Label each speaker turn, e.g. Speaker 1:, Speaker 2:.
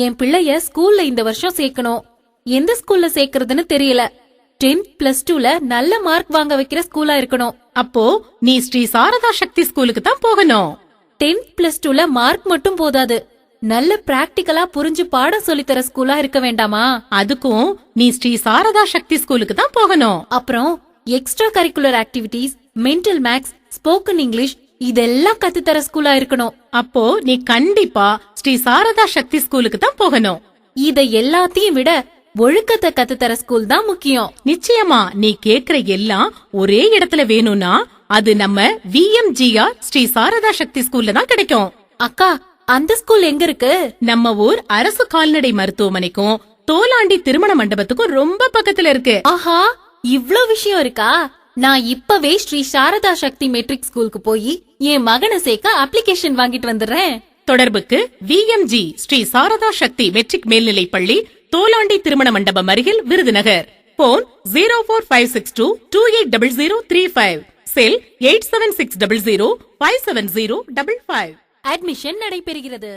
Speaker 1: என் பிள்ளைய ஸ்கூல்ல இந்த வருஷம் சேர்க்கணும். எந்த ஸ்கூல்ல சேர்க்கறதுன்னு தெரியல. 10th plus 2ல நல்ல மார்க் வாங்க வைக்கிற ஸ்கூலா இருக்கணும்.
Speaker 2: அப்போ நீ ஸ்ரீ சாரதா சக்தி ஸ்கூலுக்கு தான் போகணும்.
Speaker 1: 10th plus 2ல மார்க் மட்டும் போதாது, நல்ல பிராக்டிகலா புரிஞ்சு பாடம் சொல்லித்தர ஸ்கூலா இருக்க வேண்டாமா?
Speaker 2: அதுக்கும் நீ ஸ்ரீ சாரதா சக்தி ஸ்கூலுக்கு தான் போகணும்.
Speaker 1: அப்புறம் extra curricular activities, mental maths, spoken English இதெல்லாம் கத்துத்தர ஸ்கூலா இருக்கணும்.
Speaker 2: அப்போ நீ கண்டிப்பா ஸ்ரீ சாரதா சக்தி ஸ்கூலுக்கு தான் போகணும்.
Speaker 1: இத எல்லாத்தையும் விட ஒழுக்கத்தை கத்துத்தர ஸ்கூல் தான் முக்கியம்.
Speaker 2: நிச்சயமா நீ கேக்குற எல்லாம் ஒரே இடத்துல வேணும்னா அது நம்ம VMGR ஸ்ரீ சாரதா சக்தி ஸ்கூல்ல தான் கிடைக்கும்.
Speaker 1: அக்கா, அந்த ஸ்கூல் எங்க இருக்கு?
Speaker 2: நம்ம ஊர் அரசு கால்நடை மருத்துவமனைக்கும் தோலாண்டி திருமண மண்டபத்துக்கும் ரொம்ப பக்கத்துல இருக்கு.
Speaker 1: ஆஹா, இவ்ளோ விஷயம் இருக்கா? நான் இப்பவே ஸ்ரீ சாரதா சக்தி மெட்ரிக் ஸ்கூலுக்கு போய் என் மகனை சேர்க்க அப்ளிகேஷன் வாங்கிட்டு வந்துடுறேன்.
Speaker 2: தொடர்புக்கு VMG ஸ்ரீ சாரதா சக்தி மெட்ரிக் மேல்நிலை பள்ளி, தோலாண்டி திருமண மண்டபம் அருகில், விருதுநகர். போன் 04562280035, செல் 8760057055.
Speaker 1: அட்மிஷன் நடைபெறுகிறது.